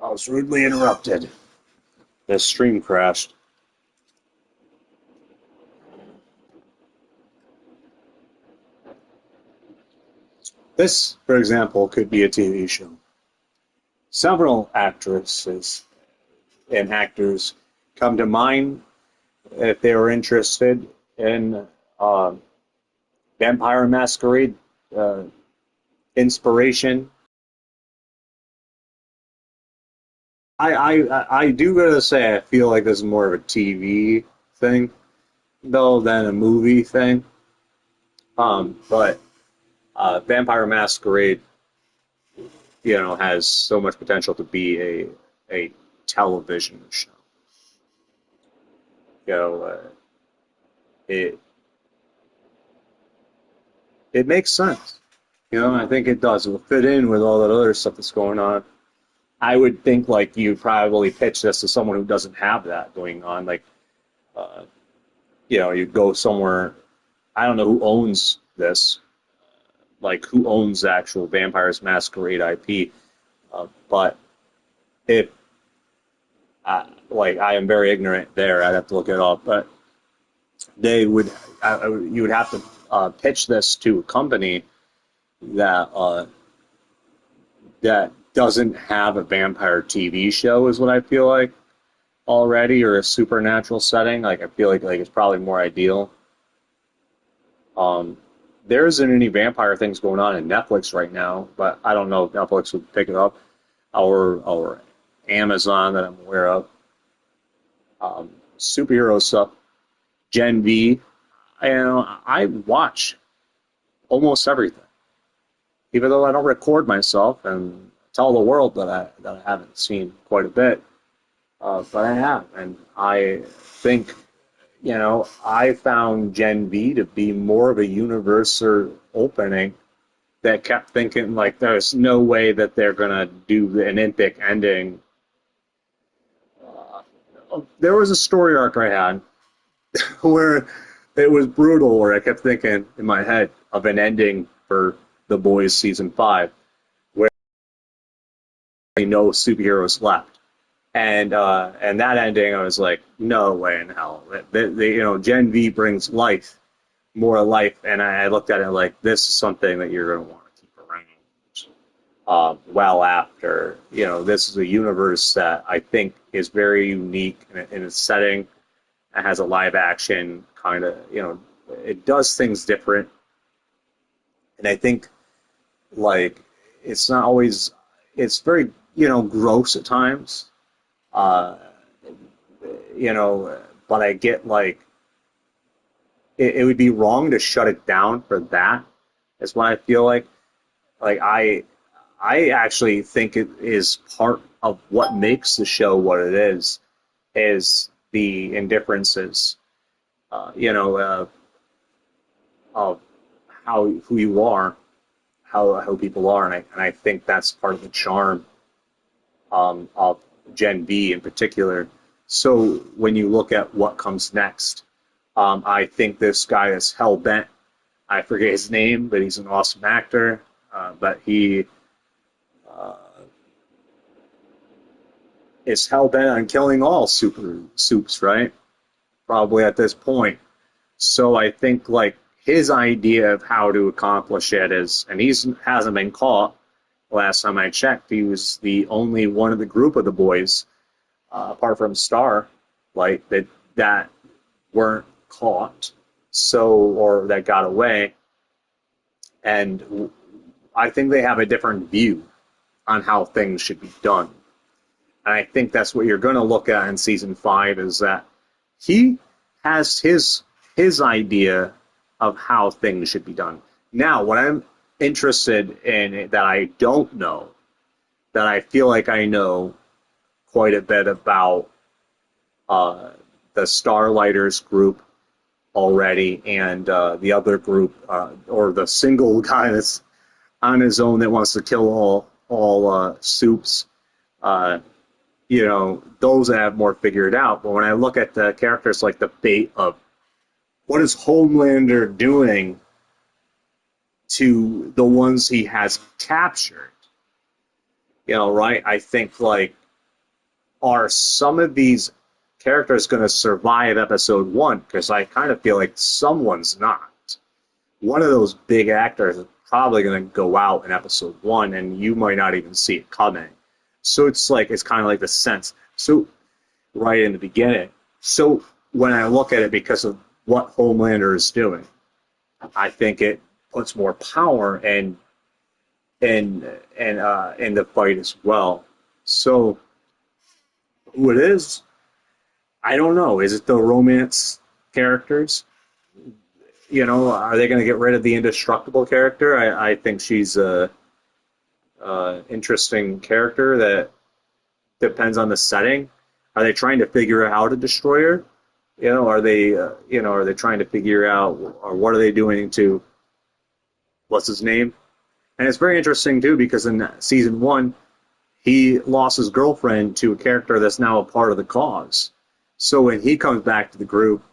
I was rudely interrupted. The stream crashed. This, for example, could be a TV show. Several actresses and actors come to mind if they were interested in uh, Vampire Masquerade uh, inspiration. I do gotta say I feel like this is more of a TV thing though than a movie thing. But Vampire Masquerade, has so much potential to be a television show. You know, it it makes sense. I think it does. It will fit in with all that other stuff that's going on. I would think like you probably pitch this to someone who doesn't have that going on. Like, uh, you go somewhere. I don't know who owns this. Like, who owns the actual Vampires Masquerade IP? But if like I am very ignorant there, I'd have to look it up. But they would, you would have to pitch this to a company that that doesn't have a vampire TV show, is what I feel like already, or a supernatural setting. Like I feel like it's probably more ideal. Um, there isn't any vampire things going on in Netflix right now, but I don't know if Netflix would pick it up or Amazon that I'm aware of. Superhero stuff, Gen V. I watch almost everything, even though I don't record myself and tell the world that I haven't seen quite a bit. But I have, and I think I found Gen V to be more of a universe opening that kept thinking like there's no way that they're gonna do an epic ending. There was a story arc I had where it was brutal, where I kept thinking in my head of an ending for The Boys season 5, where no superheroes left. And that ending, I was like, no way in hell. Gen V brings life, more life, and I looked at it like this is something that you're going to want to keep around. Well after, this is a universe that I think is very unique in its setting. It has a live action kind of, it does things different, and I think like it's not always, it's very gross at times. Uh, but I get like it would be wrong to shut it down for that. Is what I feel like. Like I actually think it is part of what makes the show what it is the indifferences, of how who you are, how people are, and I think that's part of the charm of Gen V in particular. So when you look at what comes next, I think this guy is hell bent. I forget his name, but he's an awesome actor. But he uh, is hell bent on killing all super soups, right? Probably at this point. So I think like his idea of how to accomplish it is, and he's hasn't been caught. Last time I checked, he was the only one of the group of the boys, apart from Star, like that weren't caught, so or that got away. And I think they have a different view on how things should be done. And I think that's what you're going to look at in season 5 is that he has his idea of how things should be done. Now, what I'm interested in that I don't know, that I feel like I know quite a bit about uh, the Starlighters group already, and the other group, or the single guy that's on his own that wants to kill all soups. Uh, those I have more figured out. But when I look at the characters like the fate of what is Homelander doing to the ones he has captured, right? I think like are some of these characters going to survive episode one? Because I kind of feel like someone's not. One of those big actors is probably going to go out in episode one, and you might not even see it coming. So it's kind of like the sense. So right in the beginning. So when I look at it, because of what Homelander is doing, I think it puts more power in the fight as well. So who it is, I don't know. Is it the romance characters? Are they going to get rid of the indestructible character? I think she's a interesting character that depends on the setting. Are they trying to figure out how to destroy her? Are they trying to figure out, or what are they doing to what's his name? And it's very interesting too, because in season one, he lost his girlfriend to a character that's now a part of the cause. So when he comes back to the group,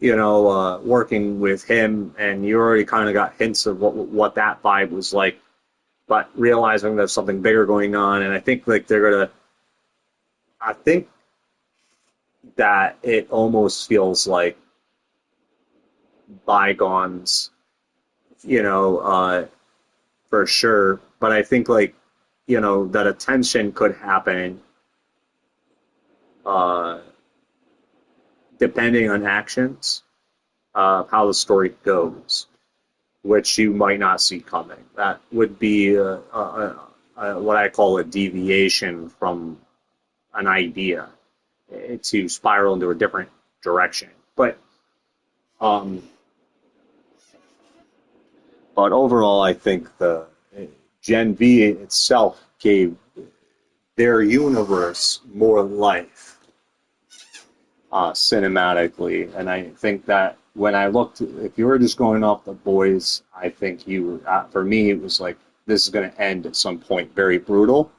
working with him, and you already kind of got hints of what that vibe was like, but realizing there's something bigger going on, and I think like I think that it almost feels like bygones, for sure. But I think like, that attention could happen uh, depending on actions, how the story goes, which you might not see coming. That would be what I call a deviation from an idea to spiral into a different direction. Um, but overall, I think the Gen V itself gave their universe more life cinematically, and I think that when I looked, if you were just going off the boys, I think for me, it was like this is going to end at some point very brutal.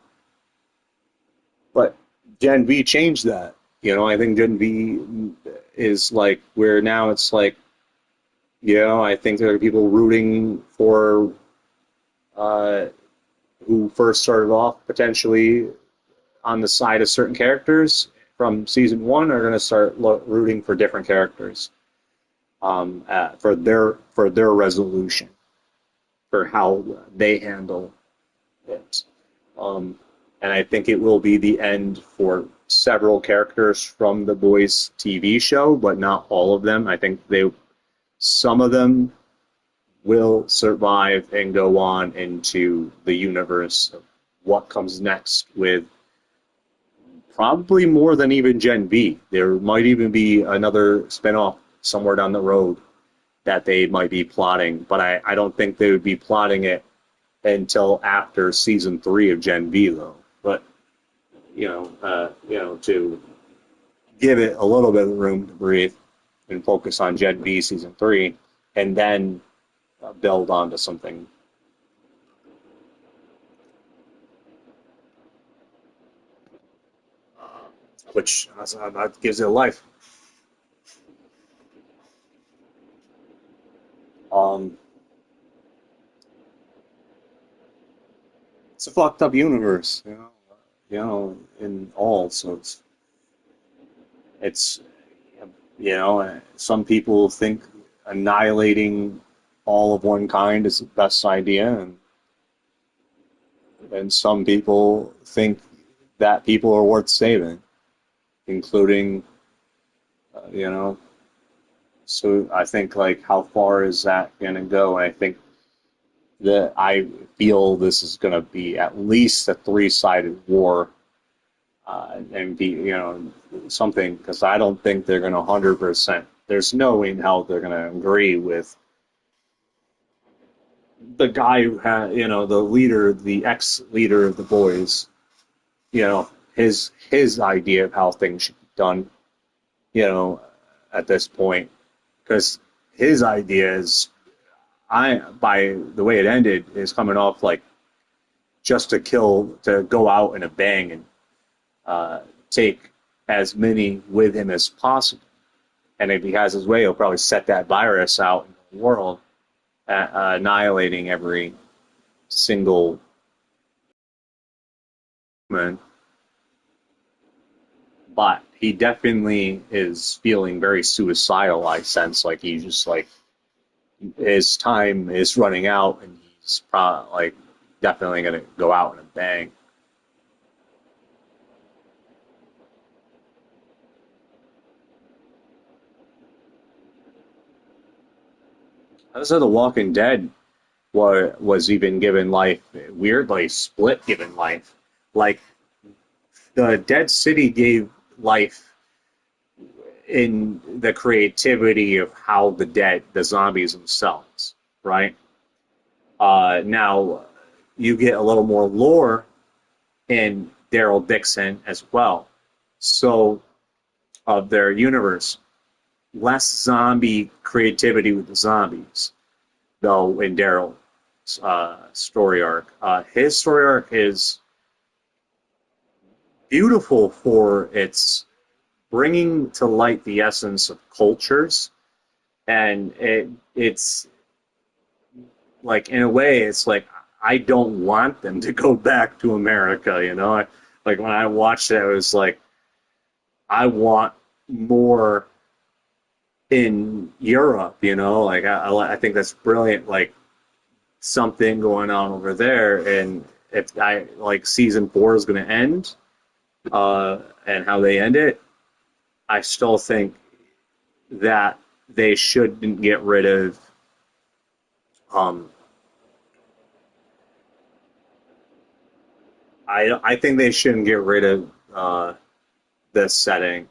But Gen V changed that. I think Gen V is like where now it's like, I think there are people rooting for uh, who first started off potentially on the side of certain characters from season one are going to start rooting for different characters for their resolution, for how they handle it. And I think it will be the end for several characters from the Boys TV show, but not all of them. I think some of them will survive and go on into the universe of what comes next with probably more than even Gen V. There might even be another spinoff somewhere down the road that they might be plotting, but I don't think they would be plotting it until after season 3 of Gen V, though. But to give it a little bit of room to breathe and focus on Gen V season 3, and then build onto something. Which that gives it life. Um, it's a fucked up universe, in all. So it's some people think annihilating all of one kind is the best idea, and some people think that people are worth saving, including, you know. So I think like how far is that going to go? And I think that I feel this is going to be at least a three-sided war, and be something, because I don't think they're going to 100%. There's no way in hell they're going to agree with the guy who had the leader, the ex-leader of the boys. His idea of how things should be done. At this point, because his idea is, by the way it ended, is coming off like just to go out in a bang and take as many with him as possible. And if he has his way, he'll probably set that virus out in the world, annihilating every single human. but he definitely is feeling very suicidal. I sense like he's just like his time is running out, and he's probably like definitely gonna go out in a bang. I said The Walking Dead was even given life, weirdly split given life. Like the Dead City gave life in the creativity of how the zombies themselves, right? Now you get a little more lore in Daryl Dixon as well. So of their universe, less zombie creativity with the zombies, though in Daryl's story arc. His story arc is beautiful for its bringing to light the essence of cultures, and it's like in a way it's like I don't want them to go back to America, you know. Like when I watched it, it was like I want more in Europe, you know. Like I think that's brilliant. Like something going on over there, and if I like season four is going to end, and how they end it, I still think that they shouldn't get rid of um, I think they shouldn't get rid of the setting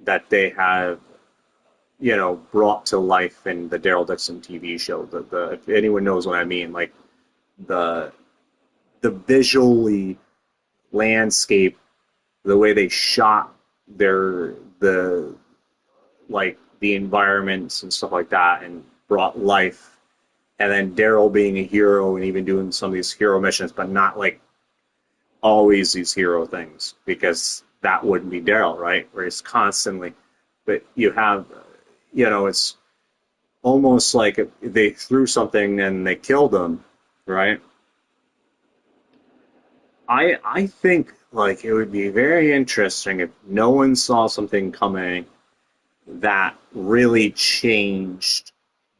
that they have, you know, brought to life in the Daryl Dixon TV show. The if anyone knows what I mean, like the the visually landscape, the way they shot the like the environments and stuff like that, and brought life. And then Daryl being a hero and even doing some of these hero missions, but not like always these hero things, because that wouldn't be Daryl, right? Where he's constantly, but you have, you know, it's almost like they threw something and they killed him, right? I think like it would be very interesting if no one saw something coming that really changed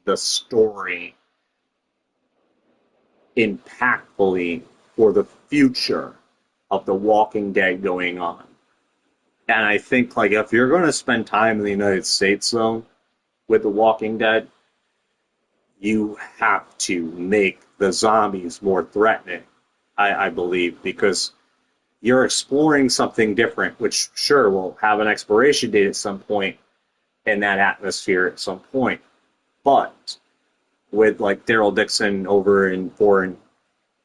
the story impactfully for the future of The Walking Dead going on. And I think like if you're going to spend time in the United States though with The Walking Dead, you have to make the zombies more threatening. I believe, because you're exploring something different, which sure will have an expiration date at some point in that atmosphere at some point. But with like Daryl Dixon over in foreign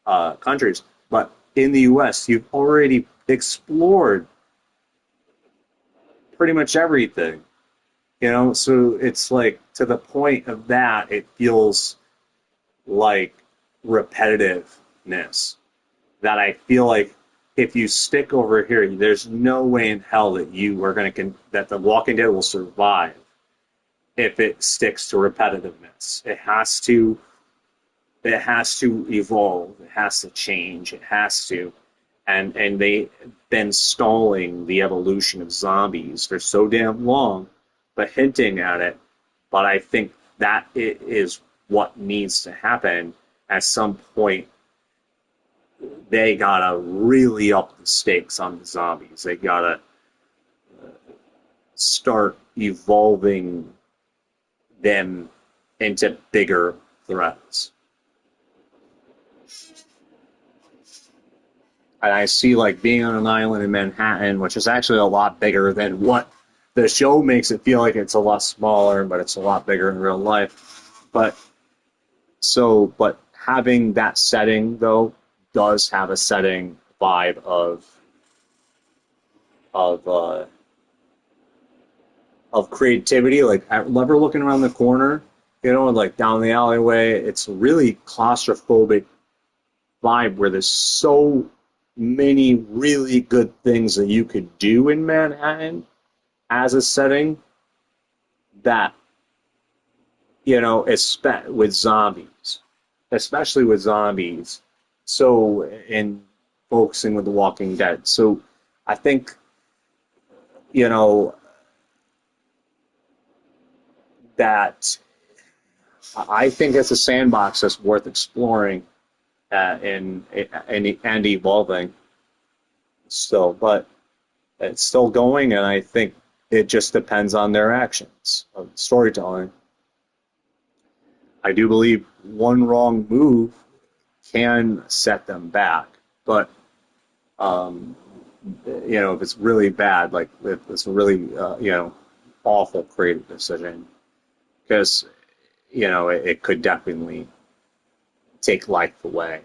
countries, but in the U.S., you've already explored pretty much everything, you know. So it's like to the point of that, it feels like repetitiveness. That I feel like if you stick over here, there's no way in hell that you are going to that The Walking Dead will survive if it sticks to repetitiveness. It has to evolve. It has to change. It has to, and they've been stalling the evolution of zombies for so damn long, but hinting at it. But I think that it is what needs to happen at some point. They gotta really up the stakes on the zombies. They gotta start evolving them into bigger threats. And I see like being on an island in Manhattan, which is actually a lot bigger than what the show makes it feel like. It's a lot smaller, but it's a lot bigger in real life. But having that setting though does have a setting vibe of uh, of creativity. Like I remember looking around the corner, you know, like down the alleyway. It's a really claustrophobic vibe where there's so many really good things that you could do in Manhattan as a setting that, you know, with zombies, especially with zombies. So in focusing with The Walking Dead. So I think you know, that I think it's a sandbox that's worth exploring and evolving still, but it's still going, and I think it just depends on their actions of storytelling. I do believe one wrong move can set them back, but um, if it's really bad, like if it's a really awful creative decision, because it could definitely take life away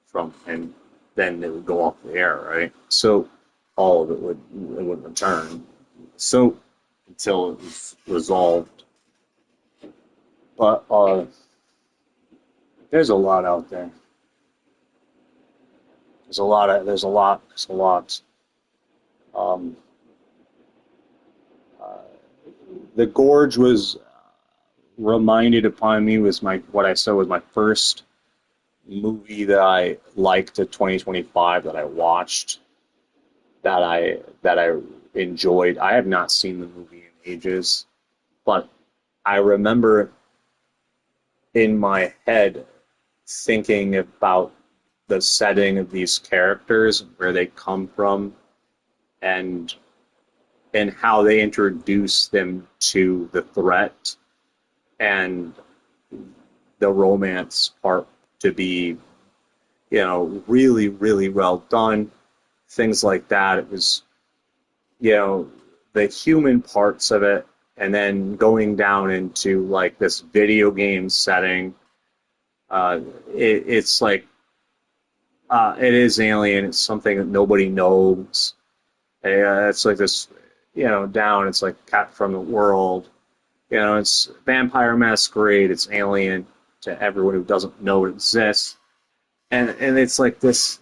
from, and then it would go off the air, right? So all of it would return. So until it was resolved, but there's a lot out there. There's a lot. Um, uh, the Gorge was reminded upon me was my what I said was my first movie that I liked of 2025 that I watched that I enjoyed. I have not seen the movie in ages, but I remember in my head thinking about the setting of these characters, where they come from, and how they introduce them to the threat and the romance part to be, really, really well done. Things like that. It was, you know, the human parts of it, and then going down into like this video game setting. It's like it is alien. It's something that nobody knows. It's like this, down. It's like cat from the world. It's vampire masquerade. It's alien to everyone who doesn't know it exists, and it's like this,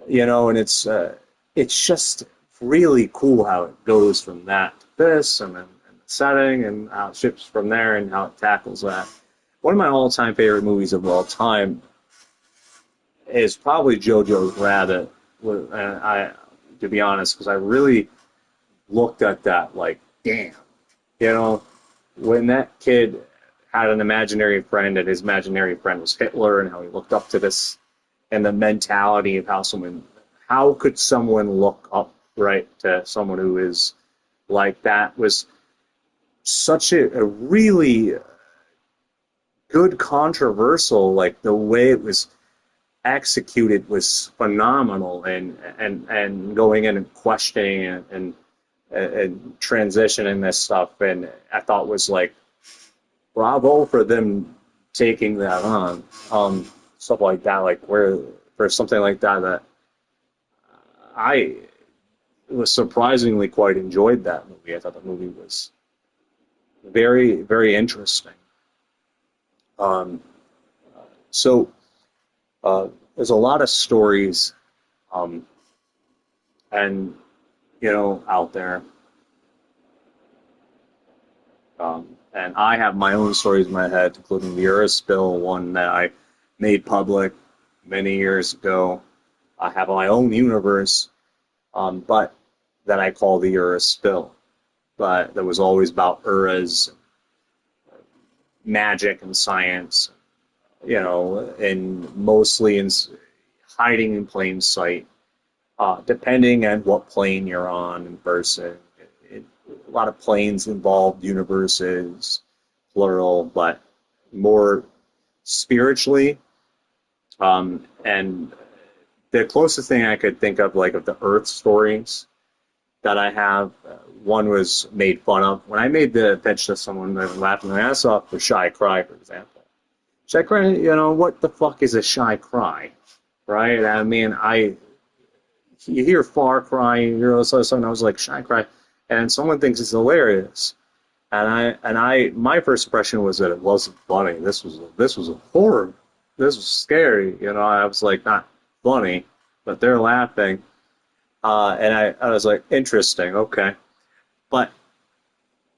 and it's just really cool how it goes from that to this, and the setting, and how it shifts from there, and how it tackles that. One of my all-time favorite movies of all time is probably JoJo's Rabbit. And to be honest, because I really looked at that like, damn, you know, when that kid had an imaginary friend, and his imaginary friend was Hitler, and how he looked up to this, and the mentality of how could someone look up, right, to someone who is like that, was such a really good controversial, like the way it was executed was phenomenal, and going in and questioning and transitioning this stuff, and I thought was like, bravo for them taking that on, stuff like that, like where for something like that I was surprisingly quite enjoyed that movie. I thought the movie was very, very interesting. um, so there's a lot of stories, um, and out there. And I have my own stories in my head, including the Earth spill, one that I made public many years ago. I have my own universe, but that I call the Earth spill. But that was always about Ura's magic and science, and mostly in hiding in plain sight, depending on what plane you're on in person. A lot of planes involved universes, plural, but more spiritually. And the closest thing I could think of, like of the Earth stories that I have, one was made fun of. When I made the pitch to someone, they were laughing their ass off for Shy Cry, for example. Shy Cry, what the fuck is a shy cry, right? I mean, you hear Far Cry, you hear all this other stuff, and I was like, Shy Cry, and someone thinks it's hilarious. My first impression was that it wasn't funny. This was a horror. This was scary. I was like, not funny, but they're laughing. And I was like, interesting, okay. But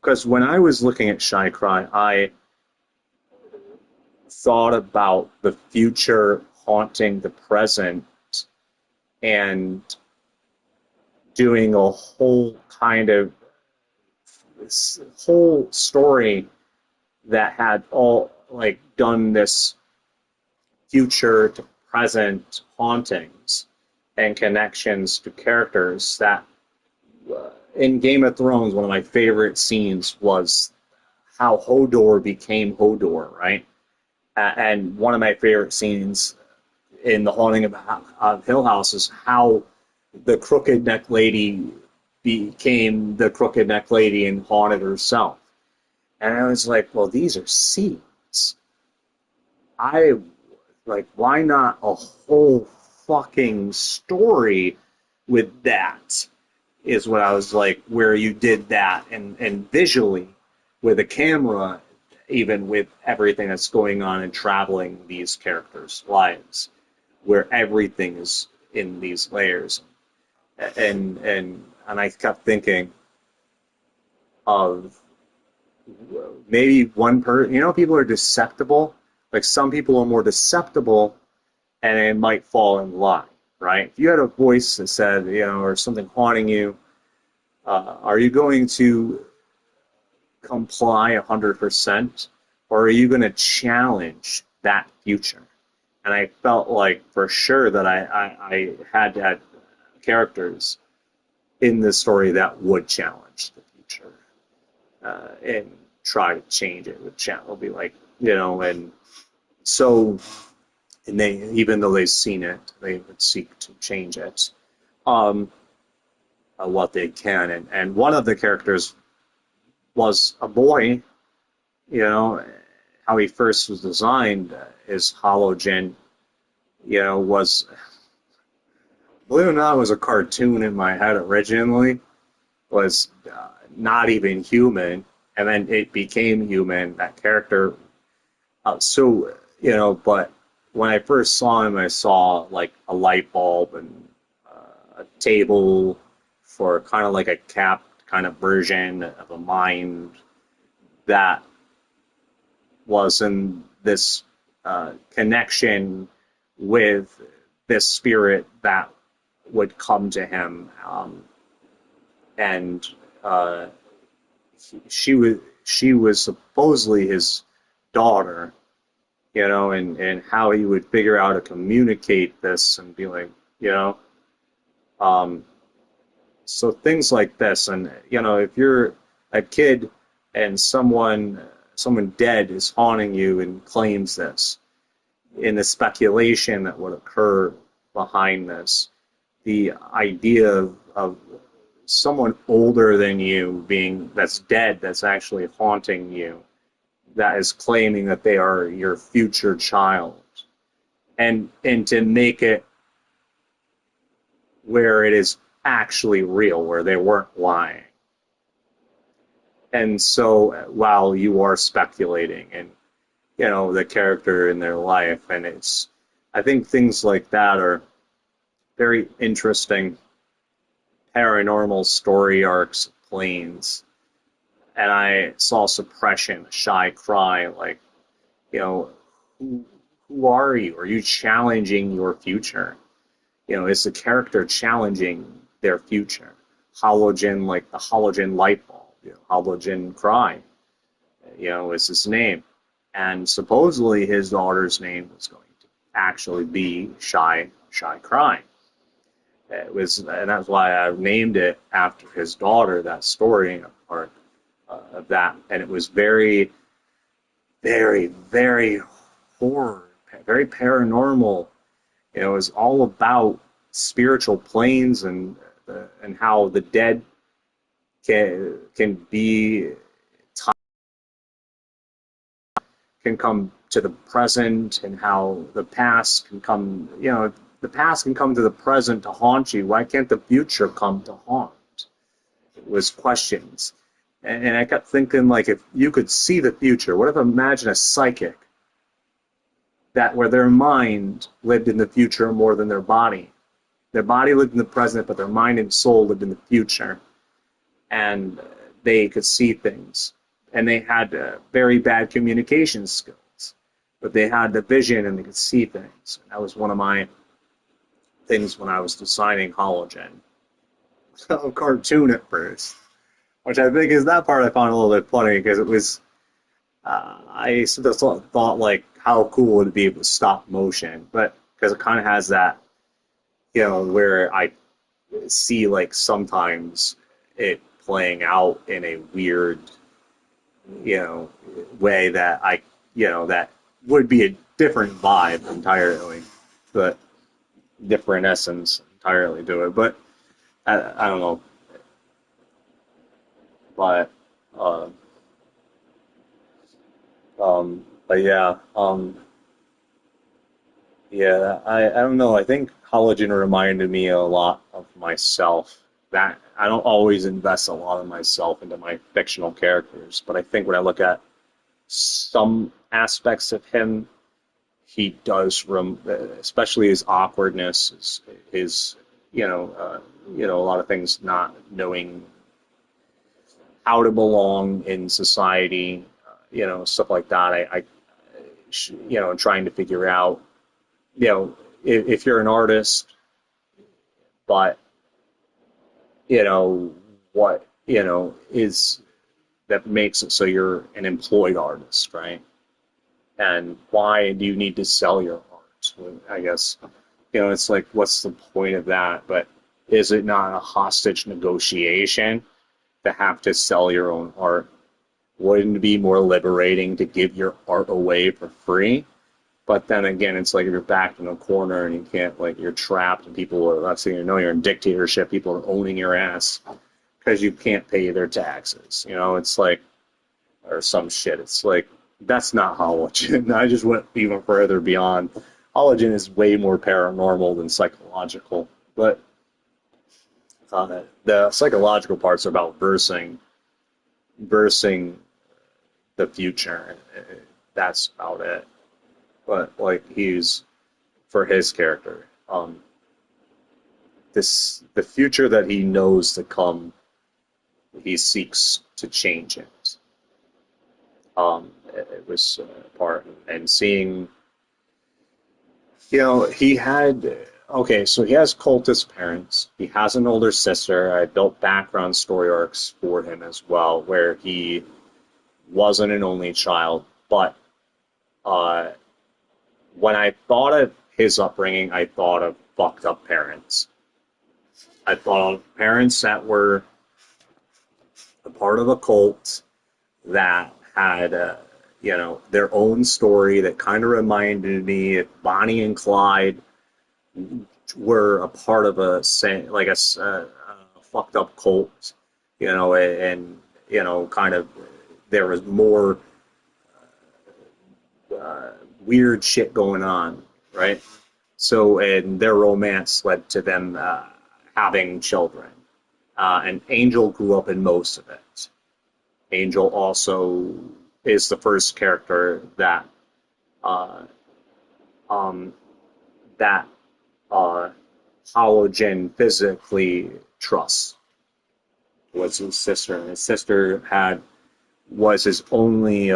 because when I was looking at Shy Cry, I thought about the future haunting the present, and doing a whole kind of this whole story that had all like done this future to present hauntings and connections to characters that in Game of Thrones, one of my favorite scenes was how Hodor became Hodor, right? And one of my favorite scenes in The Haunting of Hill House is how the crooked neck lady became the crooked neck lady and haunted herself. And I was like, well, these are seeds. I like, why not a whole fucking story with that? Is what I was like, where you did that and visually with a camera, even with everything that's going on and traveling these characters' lives, where everything is in these layers. And I kept thinking of maybe one person, people are susceptible. Like some people are more susceptible and it might fall in line, right? If you had a voice that said, or something haunting you, are you going to comply 100%, or are you going to challenge that future? And I felt like for sure that I had characters in this story that would challenge the future and try to change it. Will be like, and so, and they, even though they've seen it, they would seek to change it. What they can. And one of the characters was a boy, how he first was designed is halogen, was, believe it or not, was a cartoon in my head originally, was not even human, and then it became human, that character. But when I first saw him, I saw like a light bulb and a table for kind of like a capped kind of version of a mind that was in this connection with this spirit that would come to him, and she was supposedly his daughter, and how he would figure out how to communicate this and be like, so things like this. And if you're a kid and someone dead is haunting you and claims this, in the speculation that would occur behind this, the idea of someone older than you that's dead, that's actually haunting you, that is claiming that they are your future child, and to make it where it is actually real, where they weren't lying. And so while you are speculating and the character in their life, and I think things like that are very interesting paranormal story arcs planes. And I saw suppression, shy cry, like, who are you? Are you challenging your future? Is the character challenging their future? Halogen, like the halogen light bulb, halogen cry, is his name. And supposedly his daughter's name was going to actually be Shy Cry. And that's why I named it after his daughter, that story part of that. And it was very, very, very horror, very paranormal. It was all about spiritual planes and how the dead can be can come to the present, and how the past can come. The past can come to the present to haunt you. Why can't the future come to haunt? It was questions, and I kept thinking, like, if you could see the future, what if imagine a psychic that where their mind lived in the future more than their body. Their body lived in the present, but their mind and soul lived in the future. And they could see things. And they had very bad communication skills. But they had the vision and they could see things. And that was one of my things when I was designing Hologen. cartoon at first, which I think is that part I found a little bit funny because it was I sort of thought like how cool would it be with stop motion, but because it kind of has that where I see like sometimes it playing out in a weird way that that would be a different vibe entirely, but different essence entirely to it. But I don't know, but uh, but yeah, yeah, I don't know. I think Collagen reminded me a lot of myself. That I don't always invest a lot of myself into my fictional characters, but I think when I look at some aspects of him, he does especially his awkwardness, his a lot of things not knowing how to belong in society, stuff like that. Trying to figure out, if you're an artist, but what is that makes it so you're an employed artist, right? And why do you need to sell your art? Well, I guess it's like, what's the point of that? But is it not a hostage negotiation to have to sell your own art? Wouldn't it be more liberating to give your art away for free? But then again, it's like if you're backed in a corner and you can't, like, you're trapped and people are, let's say, you're in dictatorship, people are owning your ass because you can't pay their taxes. It's like, or some shit. It's like, that's not halogen. I just went even further beyond. Halogen is way more paranormal than psychological. But the psychological parts are about versing the future. That's about it. But like for his character, the future that he knows to come, he seeks to change it. It was part and seeing, he had okay, so he has cultist parents. He has an older sister. I built background story arcs for him as well, where he wasn't an only child, but uh, when I thought of his upbringing, I thought of fucked up parents. I thought of parents that were a part of a cult that had, their own story that kind of reminded me if Bonnie and Clyde were a part of a fucked up cult, and kind of there was more weird shit going on, right? So, and their romance led to them having children. And Angel grew up in most of it. Angel also is the first character uh, um, that uh, Halogen physically trusts. Was his sister, and his sister was his only,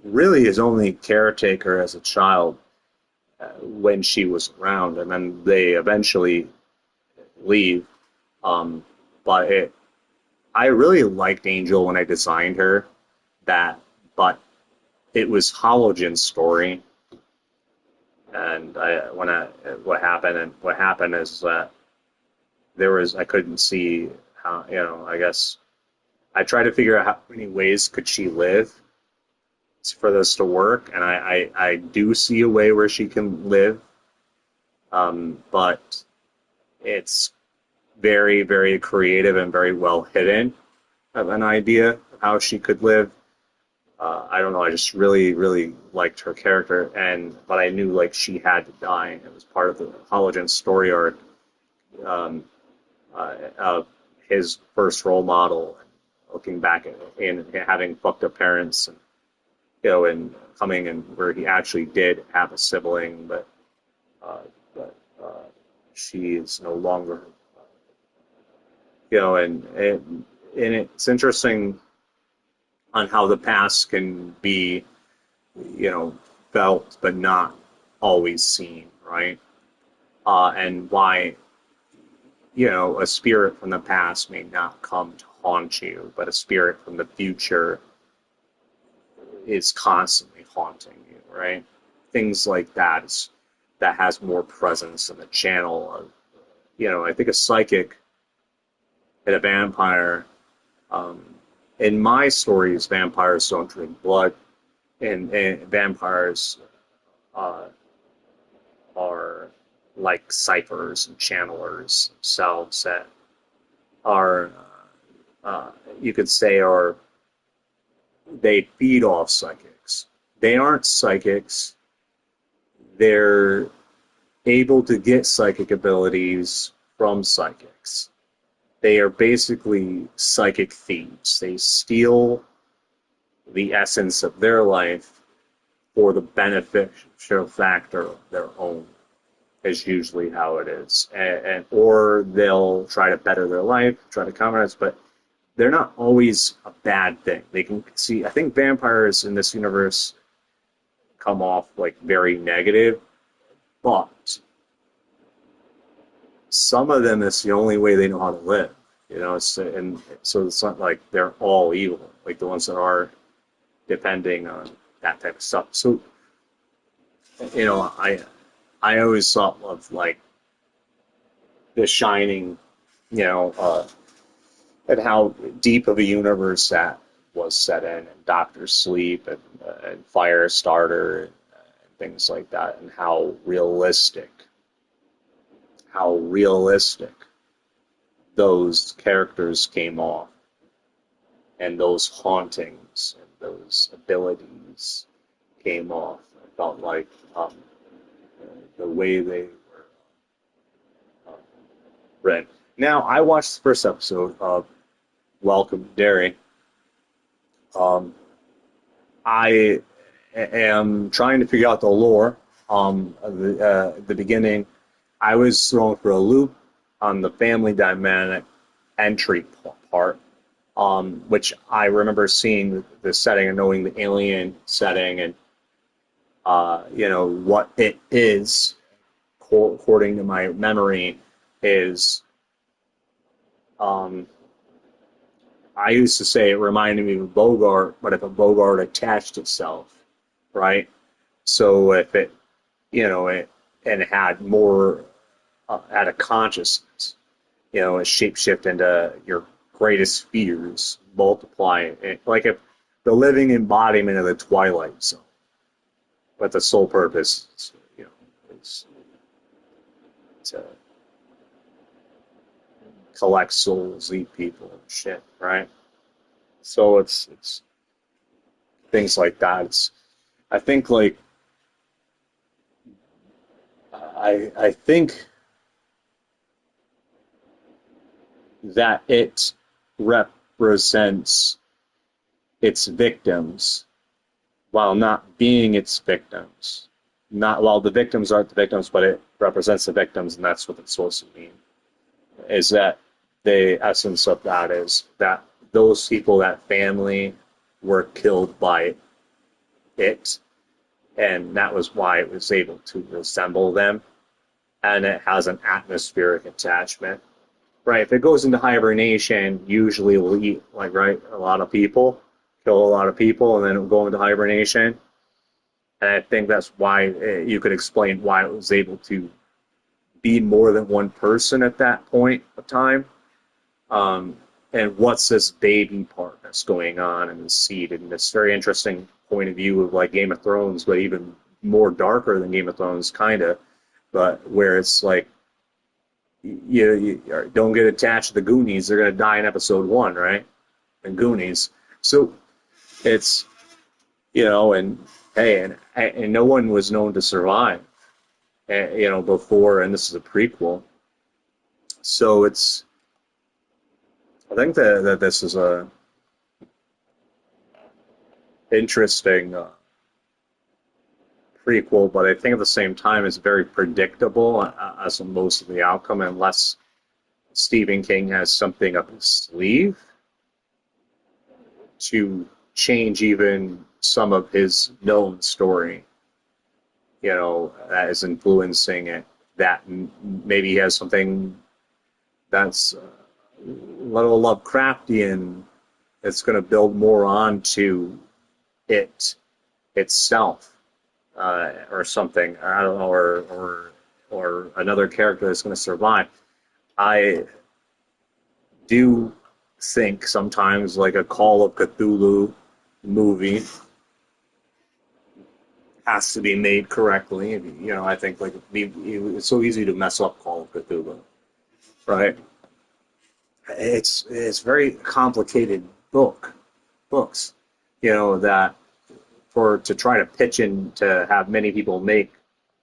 really his only caretaker as a child when she was around, and then they eventually leave. Um, but I really liked Angel when I designed her. But it was Halogen's story, and what happened is that I couldn't see how, I guess I tried to figure out how many ways could she live for this to work, and I do see a way where she can live, but it's very, very creative and very well hidden of an idea of how she could live. I don't know. I just really, really liked her character, but I knew like she had to die. It was part of the Halogen story arc, um, of his first role model, looking back and having fucked up parents, and and coming and where he actually did have a sibling, uh, but she is no longer, and it's interesting on how the past can be, felt but not always seen, right? And why, a spirit from the past may not come to haunt you, but a spirit from the future is constantly haunting you, right? Things like that that has more presence in the channel of, I think a psychic and a vampire. Um, in my stories, vampires don't drink blood, and vampires uh, are like ciphers and channelers themselves that are, you could say, are they feed off psychics. They aren't psychics. They're able to get psychic abilities from psychics. They are basically psychic thieves. They steal the essence of their life for the beneficial factor of their own, is usually how it is. Or they'll try to better their life, try to compromise, but they're not always a bad thing. They can see, I think vampires in this universe come off like very negative, but some of them, it's the only way they know how to live. And so it's not like they're all evil, like the ones that are depending on that type of stuff. So, I always thought of like The Shining, and how deep of a universe that was set in, and Doctor Sleep and Firestarter and things like that, and how realistic those characters came off, and those hauntings and those abilities came off. I felt like the way they were read. Now, I watched the first episode of Welcome to Derry. I am trying to figure out the lore. At the beginning, I was thrown for a loop on the family dynamic entry part, which I remember seeing the setting and knowing the alien setting and what it is, according to my memory, is. I used to say it reminded me of a Bogart, but if a Bogart attached itself, right? So if it, and it had more, had a consciousness, it shapeshift into your greatest fears, multiply it, like if the living embodiment of the Twilight Zone, but the sole purpose, is to collect souls, eat people, and shit, right? So it's things like that. I think like I think that it represents its victims while not being its victims. Not while the victims aren't the victims, but it represents the victims, and that's what it's supposed to mean. Is that the essence of that is that those people, that family, were killed by it, and that was why it was able to resemble them, and it has an atmospheric attachment. Right, if it goes into hibernation, usually it will eat, like, right, a lot of people, kill a lot of people, and then it will go into hibernation. And I think that's why you could explain why it was able to be more than one person at that point of time. And what's this baby part that's going on in the seed? And this very interesting point of view of like Game of Thrones, but even more darker than Game of Thrones, kind of, but where it's like, you don't get attached to the Goonies. They're going to die in episode 1, right? And Goonies. So it's, and hey, and no one was known to survive, before, and this is a prequel. So I think that this is a interesting prequel, but I think at the same time it's very predictable as most of the outcome, unless Stephen King has something up his sleeve to change even some of his known story, that is influencing it, that maybe he has something that's a little Lovecraftian. It's going to build more onto it itself, or something. I don't know, or another character that's going to survive. I do think sometimes like a Call of Cthulhu movie has to be made correctly. You know, I think like it's so easy to mess up Call of Cthulhu, right? It's very complicated books, you know, that for to try to pitch in to have many people make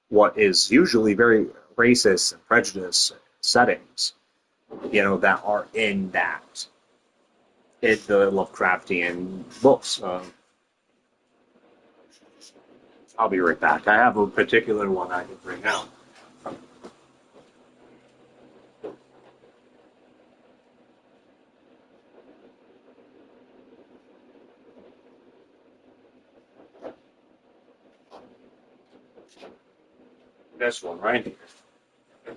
what is usually very racist and prejudiced settings, you know, that are in the Lovecraftian books. I'll be right back. I have a particular one I can bring out. This one right here.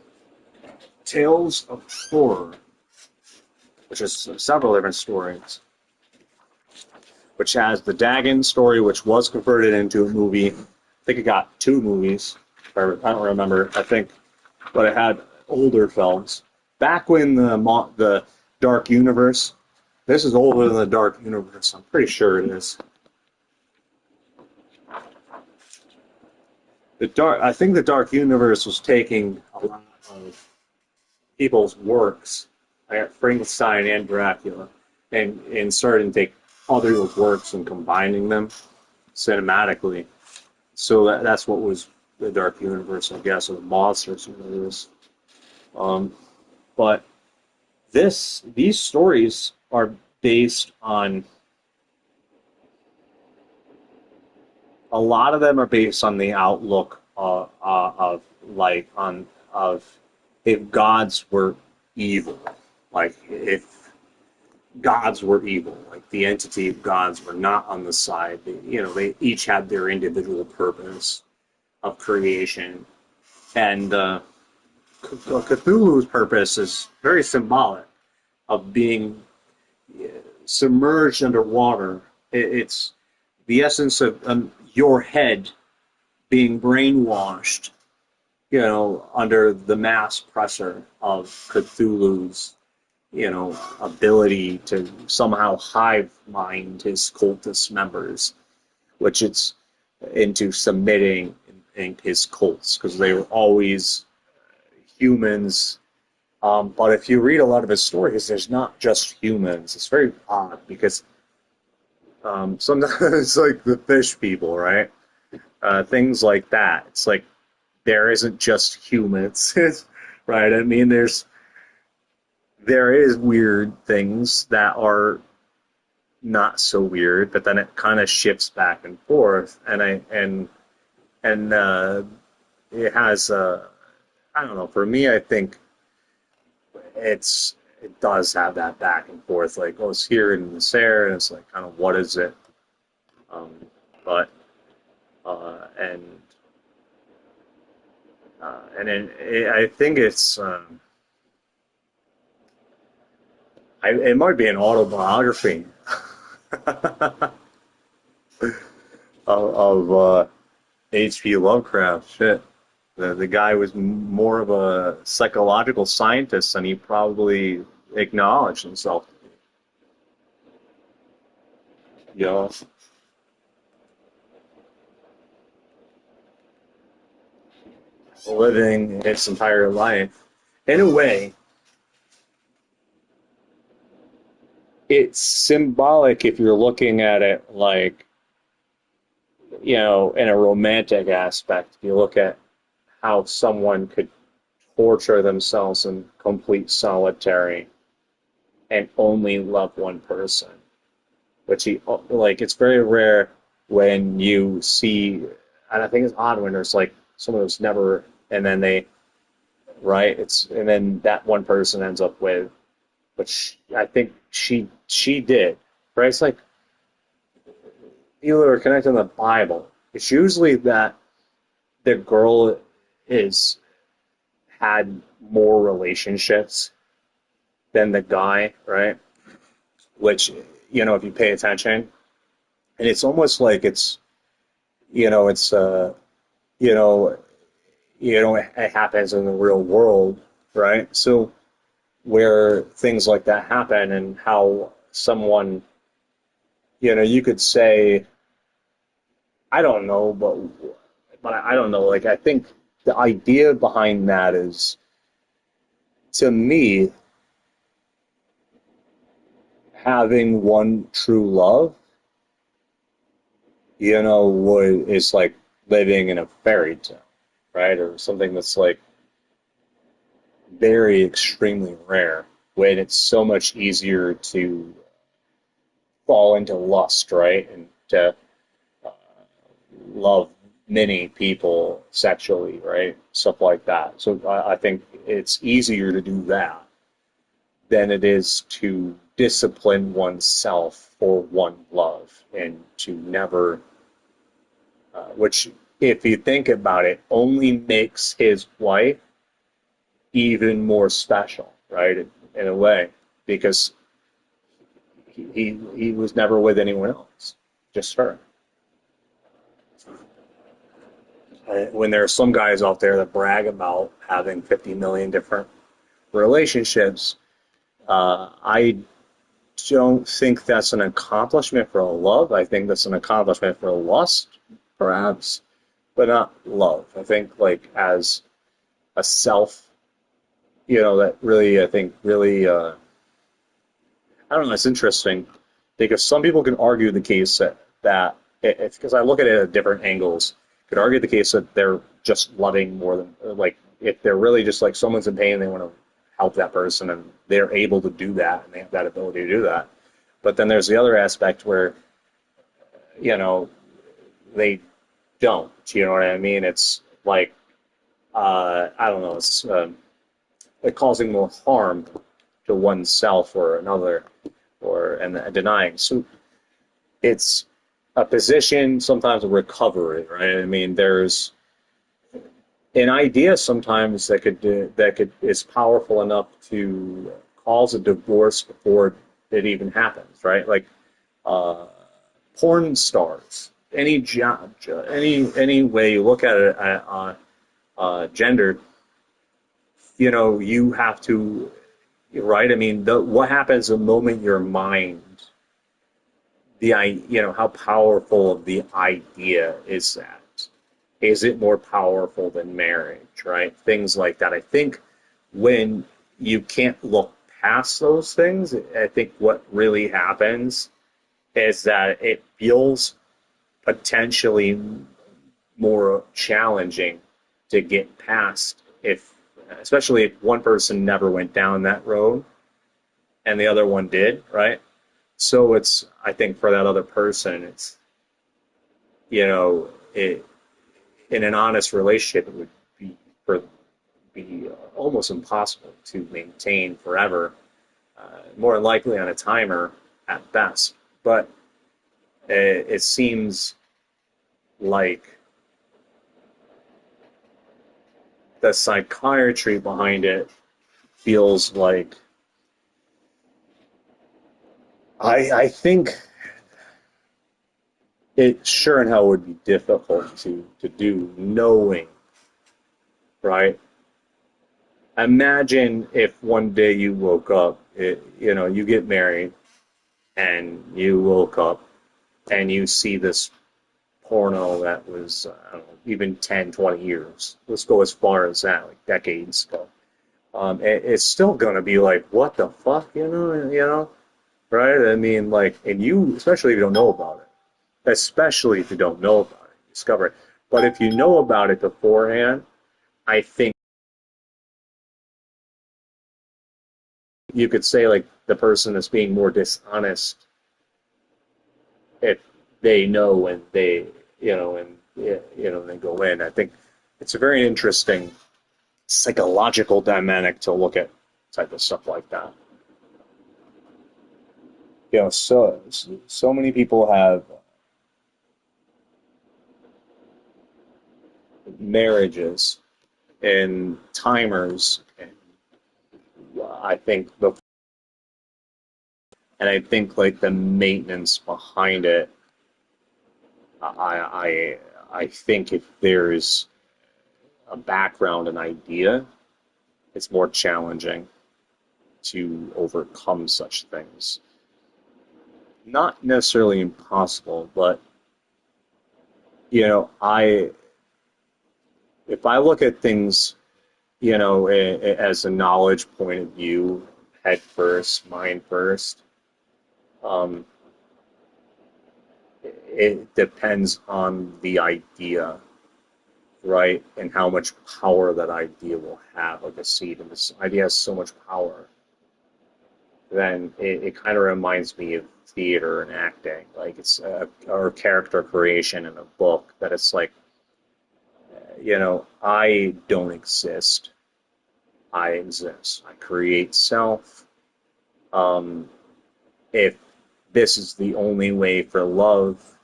Tales of Horror, which is several different stories, which has the Dagon story, which was converted into a movie. I think it got two movies. I don't remember. I think, but it had older films. Back when the Dark Universe. This is older than the Dark Universe. I'm pretty sure it is. I think the Dark Universe was taking a lot of people's works, like Frankenstein and Dracula, and starting to take other works and combining them cinematically. So that's what was the Dark Universe, I guess, or the monsters, or whatever it is. Um, but these stories are based on a lot of them are based on the outlook of like on of if gods were evil, like if gods were evil, like the entity of gods were not on the side. You know, they each had their individual purpose of creation, and Cthulhu's purpose is very symbolic of being submerged underwater. It's the essence of your head being brainwashed, you know, under the mass pressure of Cthulhu's, you know, ability to somehow hive mind his cultist members, which it's into submitting in his cults because they were always humans. But if you read a lot of his stories, there's not just humans. It's very odd because sometimes it's like the fish people, right? Things like that. It's like there isn't just humans, right? I mean, there is weird things that are not so weird, but then it kind of shifts back and forth, and it has I don't know. For me, I think it does have that back and forth, like oh, it's here and it's there, and it's like kind of what is it? Um, but and then I think it's it might be an autobiography of H.P. Lovecraft. Shit, the guy was more of a psychological scientist, and he probably acknowledged himself. You know, living its entire life. In a way, it's symbolic if you're looking at it like, you know, in a romantic aspect. If you look at how someone could torture themselves in complete solitary and only love one person, which he like. It's very rare when you see, and I think it's odd when there's like someone who's never, and then they, right? It's and then that one person ends up with, which I think she did, right? It's like people are connected to the Bible. It's usually that the girl is had more relationships than the guy, right? Which, if you pay attention, and it's almost like it's you know, it happens in the real world, right? So where things like that happen and how someone, you could say, I don't know, but I don't know. Like I think the idea behind that is, to me, having one true love, would is like living in a fairy tale, right? Or something that's like very extremely rare when it's so much easier to fall into lust, right? And to love many people sexually, right? Stuff like that. So I think it's easier to do that than it is to discipline oneself for one love and to never, which, if you think about it, only makes his wife even more special, right? In a way, because he was never with anyone else, just her. When there are some guys out there that brag about having 50 million different relationships, I don't think that's an accomplishment for love. I think that's an accomplishment for lust, perhaps, but not love. I think like as a self, that really, I think really, I don't know, it's interesting because some people can argue the case that it's because I look at it at different angles. Could argue the case that they're just loving more than like if they're really just like someone's in pain, they want to help that person, and they're able to do that, and they have that ability to do that. But then there's the other aspect where you know they don't. You know what I mean? It's like I don't know. It's like causing more harm to oneself or another, or and denying. So it's a position, sometimes a recovery, right? I mean, there's an idea sometimes that could is powerful enough to cause a divorce before it even happens, right? Like uh, porn stars, any job, any way you look at it, gender, you have to, right? I mean, what happens the moment your mind, how powerful of the idea is that? Is it more powerful than marriage, right? Things like that. I think when you can't look past those things, I think what really happens is that it feels potentially more challenging to get past if, especially if one person never went down that road and the other one did, right? So it's, I think for that other person, it's, it, in an honest relationship, it would be for be almost impossible to maintain forever, more than likely on a timer at best. But it seems like the psychiatry behind it feels like I think it sure and hell would be difficult to do knowing, right? Imagine if one day you woke up, you get married and you woke up and you see this porno that was, I don't know, even 10, 20 years. Let's go as far as that, like decades ago. It's still going to be like, what the fuck, right? I mean, like, and you, especially if you don't know about it, especially if you don't know about it, discover it. But if you know about it beforehand, I think you could say like the person is being more dishonest if they know when they, and they go in. I think it's a very interesting psychological dynamic to look at type of stuff like that. So many people have marriages and timers, and I think And I think like the maintenance behind it, I think if there's a background, an idea, it's more challenging to overcome such things. Not necessarily impossible, but I if I look at things, as a knowledge point of view, head first, mind first, um, it depends on the idea, right? And how much power that idea will have, like a seed. And this idea has so much power, then it kind of reminds me of theater and acting. Like or character creation in a book, that it's like, I don't exist. I exist. I create self. Um, if this is the only way for love,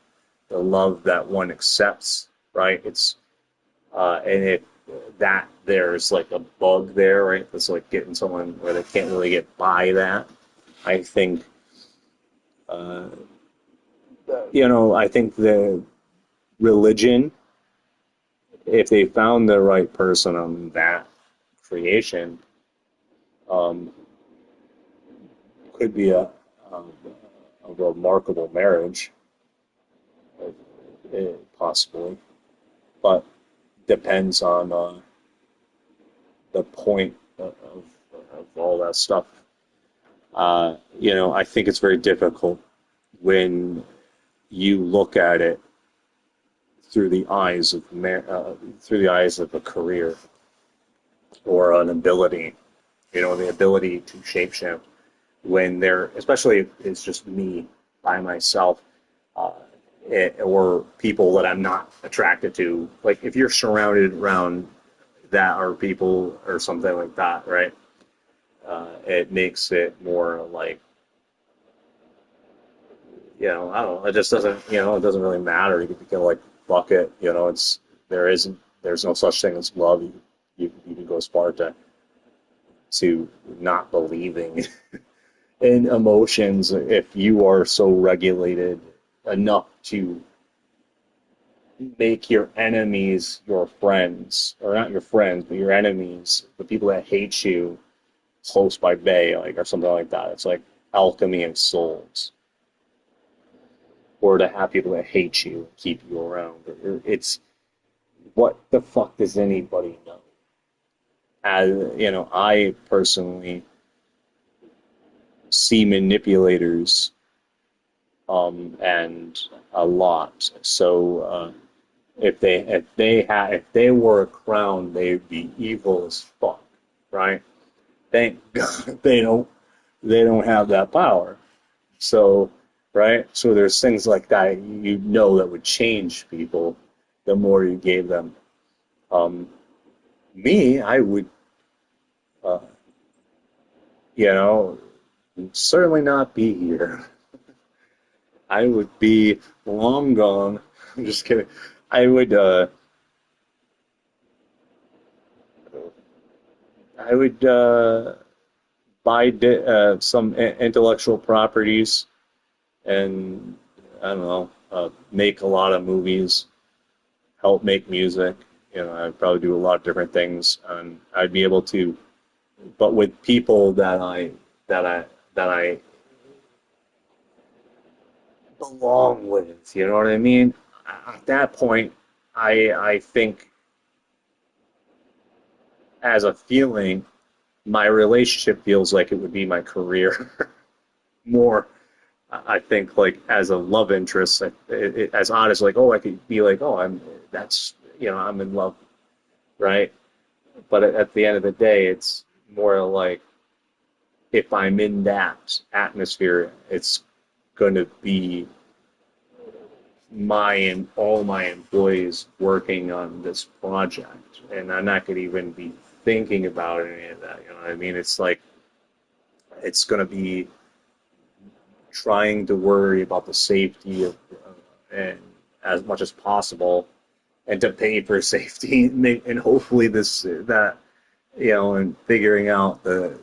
the love that one accepts, right? And if that there's like a bug there, right? It's like getting someone where they can't really get by that. I think, uh, I think the religion, if they found the right person on that creation, um, could be um, a remarkable marriage, possibly, but depends on the point of all that stuff. I think it's very difficult when you look at it through the eyes of through the eyes of a career or an ability, the ability to shapeshift when there, especially if it's just me by myself, uh, or people that I'm not attracted to. Like if you're surrounded around that or people or something like that, right? It makes it more like, I don't know. It just doesn't, it doesn't really matter. You can like fuck it, there's no such thing as love. You can go as far to not believing in emotions if you are so regulated enough to make your enemies your friends, or not your friends, but your enemies, the people that hate you, close by bay, like or something like that. It's like alchemy of souls, or to have people that hate you keep you around. It's what the fuck does anybody know? As I personally see manipulators, and a lot. So if they were a crown, they'd be evil as fuck, right? Thank God they don't have that power. So right, so there's things like that that would change people the more you gave them. Um, Me, I would, uh, you know, certainly not be here. I would be long gone. I'm just kidding. I would, uh, I would buy some intellectual properties and I don't know, make a lot of movies, help make music. I'd probably do a lot of different things, and I'd be able to, but with people that I belong with. You know what I mean? At that point, I think as a feeling, my relationship feels like it would be my career more. I think like as a love interest, as odd as like, oh, I could be like, oh, I'm in love, right? But at the end of the day, it's more like if I'm in that atmosphere, it's going to be my and all my employees working on this project, and I'm not going to even be thinking about any of that. You know what I mean? It's like it's going to be trying to worry about the safety of and as much as possible, and to pay for safety, and hopefully and figuring out that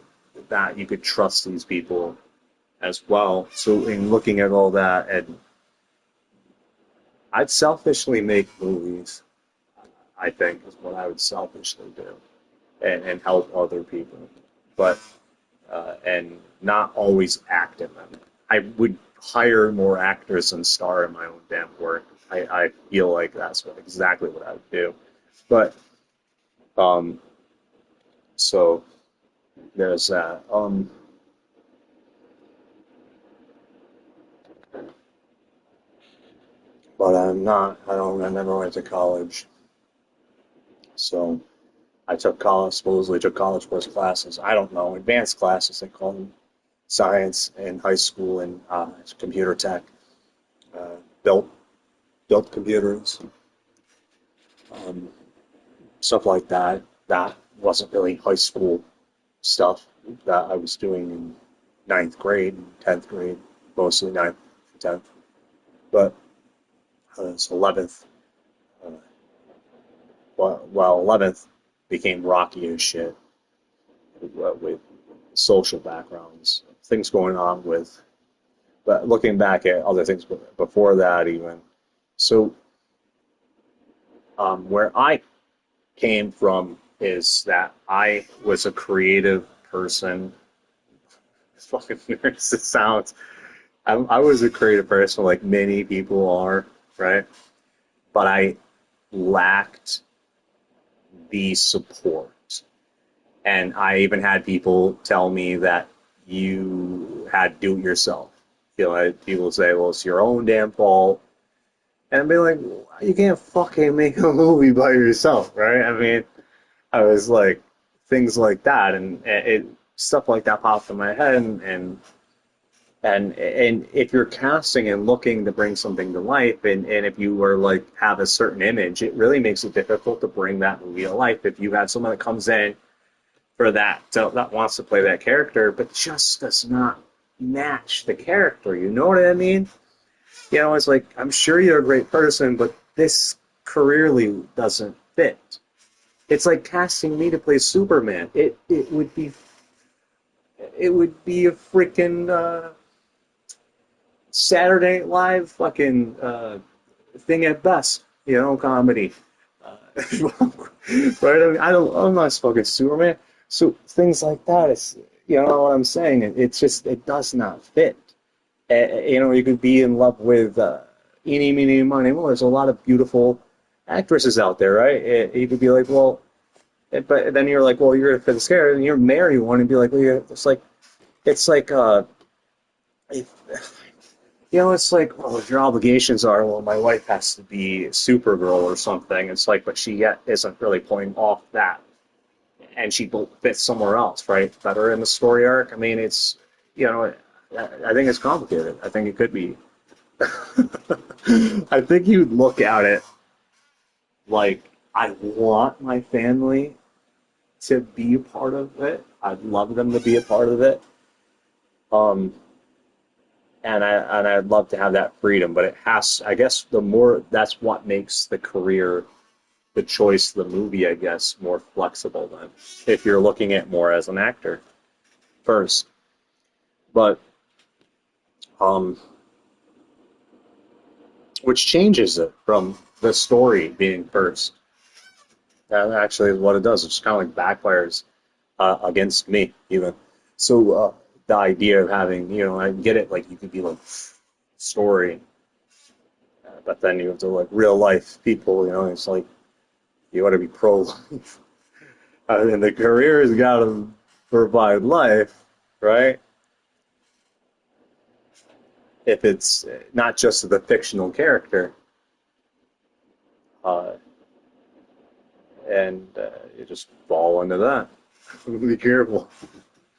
you could trust these people as well. So in looking at all that, and I'd selfishly make movies, I think, is what I would selfishly do, and help other people. But and not always act in them. I would hire more actors and star in my own damn work. I feel like that's exactly what I would do. But um, so there's that. But I'm not. I don't. I never went to college, so I took college. Supposedly took college course classes. I don't know, advanced classes they call them. Science in high school and computer tech. Uh, built built computers, um, stuff like that. That wasn't really high school stuff that I was doing in ninth grade, 10th grade, mostly ninth, 10th. But it's 11th. Uh, well, 11th became rocky as shit with social backgrounds, things going on with. But looking back at other things before that, even so, where I came from is that I was a creative person. As fucking weird as it sounds, I was a creative person, like many people are, right? But I lacked the support. And I even had people tell me that you had to do it yourself. You know, people say, well, it's your own damn fault. And I'd be like, you can't fucking make a movie by yourself, right? I mean, I was like, things like that. And stuff like that popped in my head. And if you're casting and looking to bring something to life, and if you are like have a certain image, it really makes it difficult to bring that movie to life. If you have someone that comes in for that wants to play that character, but just does not match the character. You know what I mean? You know, it's like I'm sure you're a great person, but this careerly doesn't fit. It's like casting me to play Superman. It would be a freaking Saturday Night Live fucking thing at best, you know, comedy. Right? I mean, I'm not fucking Superman. So things like that is, you know what I'm saying? It's just, it does not fit. You know, you could be in love with eeny, meeny, miny, mo. There's a lot of beautiful actresses out there, right? You could be like, well, but then you're like, well, you're gonna fit the scare, and you're married one, and be like, well, it's like, if, you know, it's like, well, if your obligations are, well, my wife has to be Supergirl or something. It's like, but she yet isn't really pulling off that, and she fits somewhere else, right? Better in the story arc. I mean, it's, you know, I think it's complicated. I think it could be. I think you'd look at it like, I want my family to be a part of it. I'd love them to be a part of it. Um, and I'd love to have that freedom, but it has. I guess the more that's what makes the career, the choice, the movie, I guess, more flexible. Then, if you're looking at more as an actor first, but um, which changes it from the story being first. That actually is what it does. It's kind of like backfires against me even. So the idea of having, you know, I get it. Like you could be like story, but then you have to like real life people. You know, it's like you want to be pro life. And the career has got to provide life, right? If it's not just the fictional character, uh, and you just fall into that. Be careful,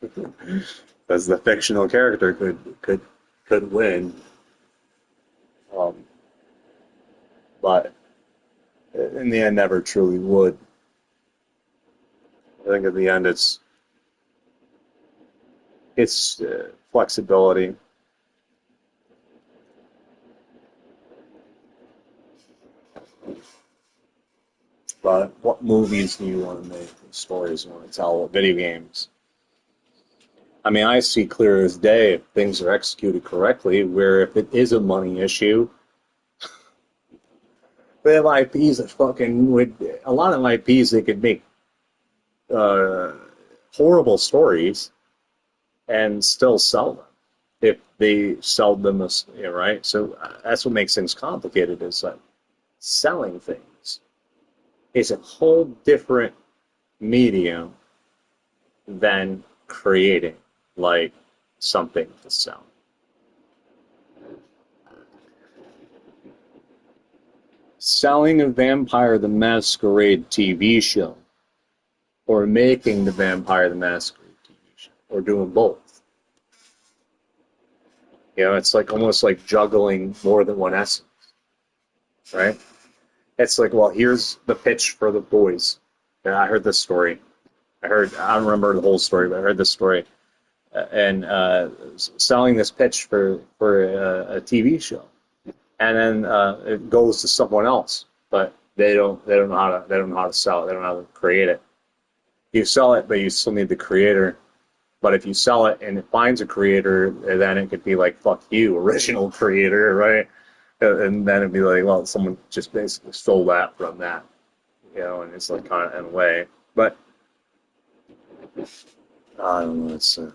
because the fictional character could win, um, but in the end, never truly would. I think at the end, it's flexibility. But what movies do you want to make? What stories you want to tell? What video games? I mean, I see clear as day if things are executed correctly, where if it is a money issue, they have IPs that fucking would, a lot of IPs they could make uh, horrible stories and still sell them if they sell them as, you know, right? So that's what makes things complicated is that selling things is a whole different medium than creating like something to sell. Selling a Vampire the Masquerade TV show or making the Vampire the Masquerade TV show or doing both. You know, it's like almost like juggling more than one essence, right? It's like, well, here's the pitch for the boys. Yeah, I heard this story. I don't remember the whole story, but I heard this story. And selling this pitch for a TV show, and then it goes to someone else, but they don't know how to sell it. They don't know how to create it. You sell it, but you still need the creator. But if you sell it and it finds a creator, then it could be like, fuck you, original creator, right? And then it'd be like, well, someone just basically stole that from that, you know, and it's like kind of in a way. But I don't know, it's a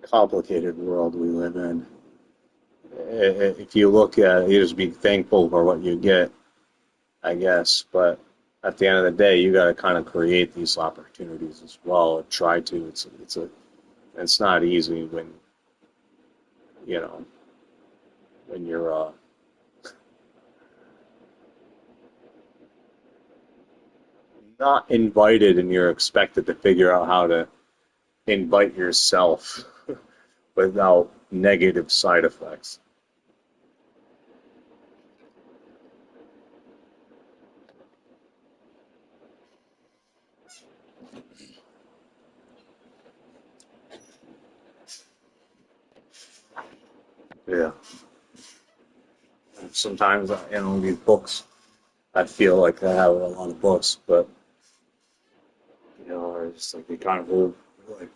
complicated world we live in. If you look at it, you just be thankful for what you get, I guess. But at the end of the day, you got to kind of create these opportunities as well. Try to. It's not easy when you know when you're not invited and you're expected to figure out how to invite yourself without negative side effects. Yeah. And sometimes, these books, I feel like I have a lot of books, but, are just like they kind of hold, like,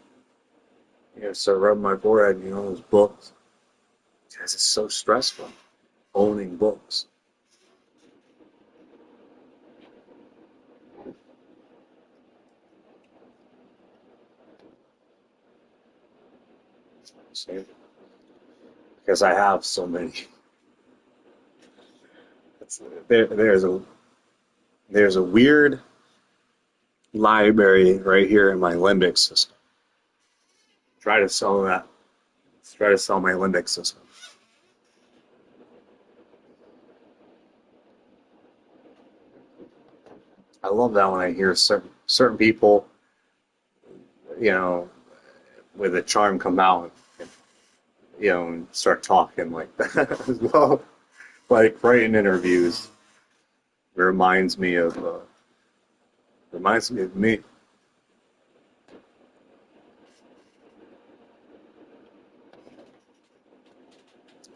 start rubbing my forehead, those books. Because it's so stressful, owning books. See? Because I have so many. It's, there, there's a weird library right here in my limbic system. Try to sell that. Try to sell my limbic system. I love that when I hear certain people, you know, with a charm come out, and, and start talking like that as well. Like right in interviews, it reminds me of me.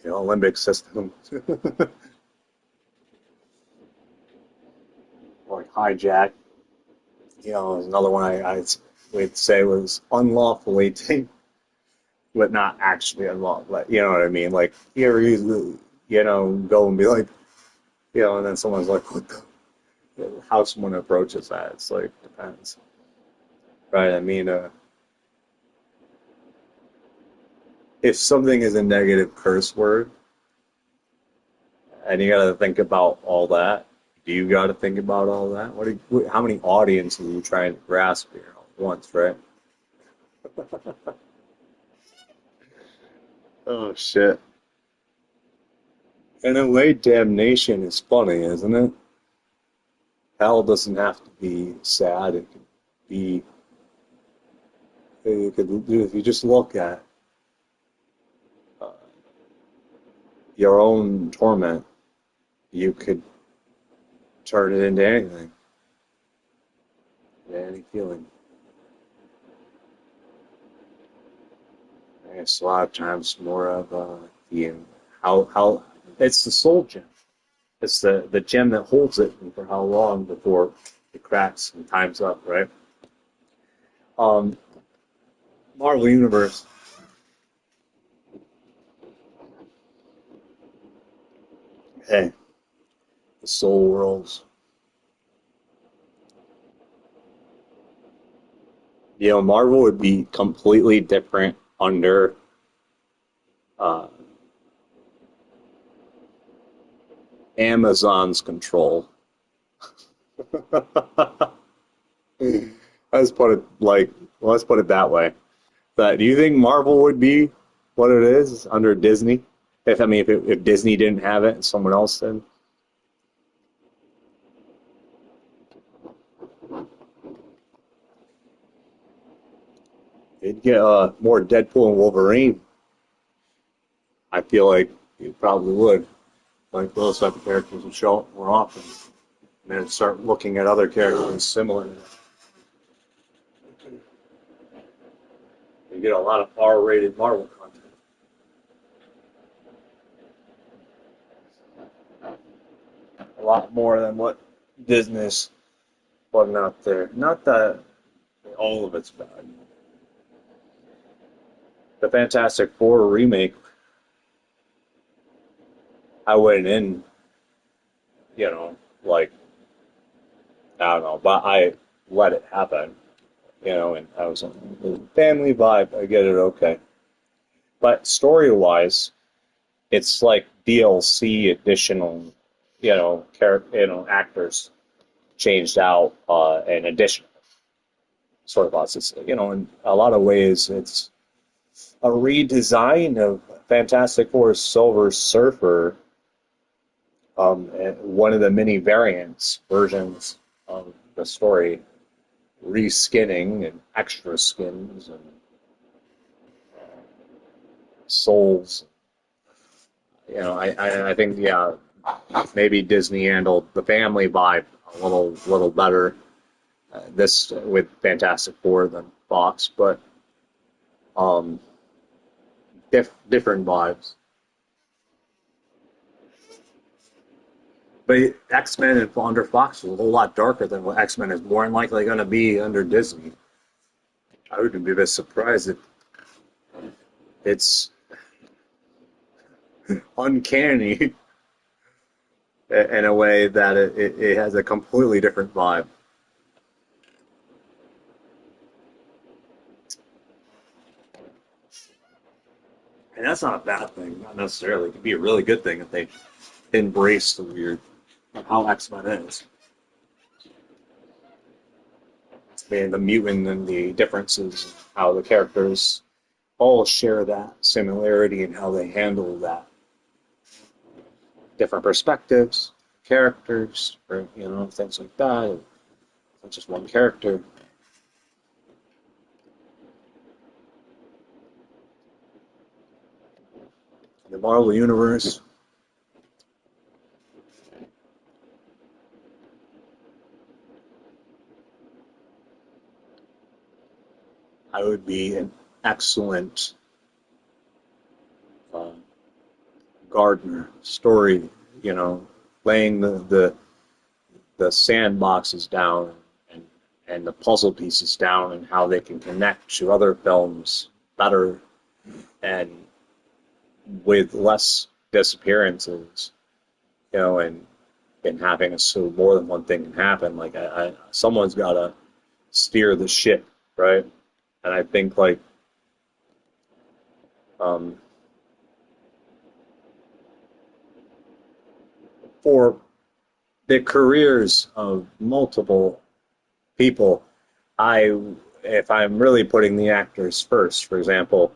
Limbic system. Like hijack. Is another one I would say was unlawfully taken, but not actually unlawful. Like, you know what I mean? Like you ever go and be like, and then someone's like, what the? How someone approaches that, it's like depends, right? I mean, if something is a negative curse word, and you got to think about all that, do you got to think about all that? How many audiences are you trying to grasp here all at once, right? Oh shit! In a way, damnation is funny, isn't it? Hell doesn't have to be sad. It can be. It could, if you just look at uh, your own torment, you could turn it into anything, any feeling. I guess a lot of times more of the how it's the soul gem. It's the gem that holds it and for how long before it cracks and time's up, right? Um, Marvel Universe. Hey, the Soul Worlds. You know, Marvel would be completely different under uh, Amazon's control. Let's put it like, let's put it that way. But do you think Marvel would be what it is under Disney? If I mean, if Disney didn't have it and someone else did, it'd get more Deadpool and Wolverine. I feel like you probably would. Like those type of characters would show up more often, and then start looking at other characters similar. You get a lot of R-rated Marvel content, a lot more than what Disney's putting out there. Not that all of it's bad. The Fantastic Four remake, I went in, you know, like I don't know, but I let it happen, you know, and I was on the family vibe. I get it, okay. But story-wise, it's like DLC additional, actors changed out and additional sort of us. It's, in a lot of ways, it's a redesign of Fantastic Four's Silver Surfer, one of the many variants versions of the story, reskinning and extra skins and souls. I think yeah, maybe Disney handled the family vibe a little better this with Fantastic Four than Fox, but um, different vibes. But X Men under Fox was a whole lot darker than what X Men is more than likely going to be under Disney. I wouldn't be a bit surprised if it's uncanny in a way that it has a completely different vibe. And that's not a bad thing, not necessarily. It could be a really good thing if they embrace the weird of how X Men is. I mean, the mutant and the differences, how the characters all share that similarity and how they handle that. Different perspectives, characters, or, things like that. Not just one character. In the Marvel Universe, I would be an excellent uh, gardener, story, laying the sandboxes down and the puzzle pieces down and how they can connect to other films better and with less disappearances, and having a so more than one thing can happen. Like someone's got to steer the ship, right? And I think like um, for the careers of multiple people, I if I'm really putting the actors first, for example,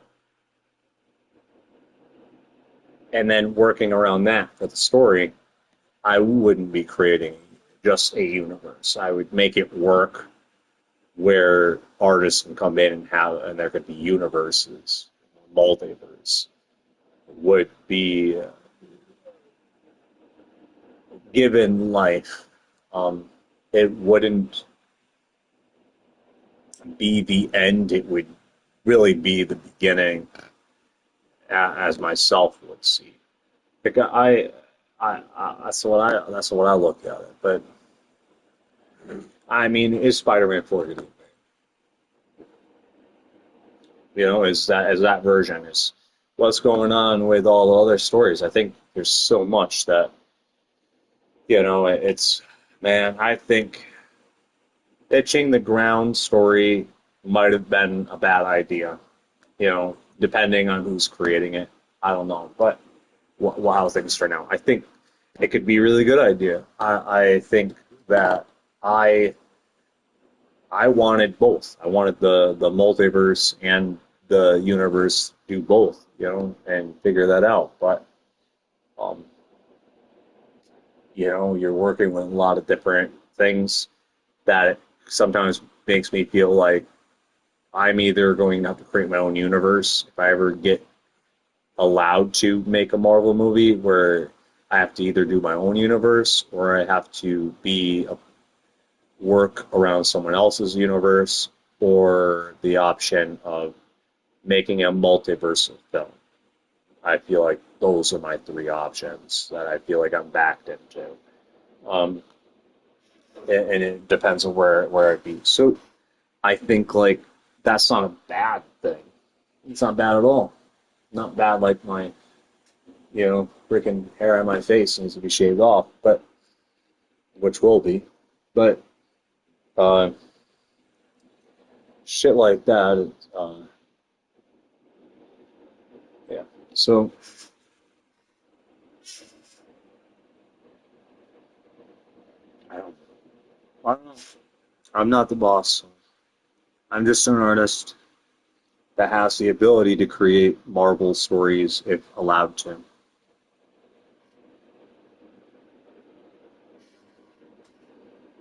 and then working around that for the story, I wouldn't be creating just a universe. I would make it work where artists can come in and there could be universes, multiverse would be given life. Um, it wouldn't be the end. It would really be the beginning, as myself would see. Because that's what I look at it. But I mean, is Spider-Man 4 going to be? Is that version is what's going on with all the other stories. I think there's so much that it's man. I think pitching the ground story might have been a bad idea. Depending on who's creating it. I don't know, but how things turn out. I think it could be a really good idea. I think that I I wanted both. I wanted the multiverse and the universe to do both, and figure that out. But um, you're working with a lot of different things that it sometimes makes me feel like I'm either going to have to create my own universe if I ever get allowed to make a Marvel movie where I have to either do my own universe or I have to work around someone else's universe or the option of making a multiverse film. I feel like those are my three options that I feel like I'm backed into. Um, and it depends on where I'd be. So I think like that's not a bad thing. It's not bad at all. Not bad like my, freaking hair on my face needs to be shaved off, but which will be. But uh, shit like that, yeah. So I don't, I don't know. I'm not the boss. I'm just an artist that has the ability to create Marvel stories if allowed to.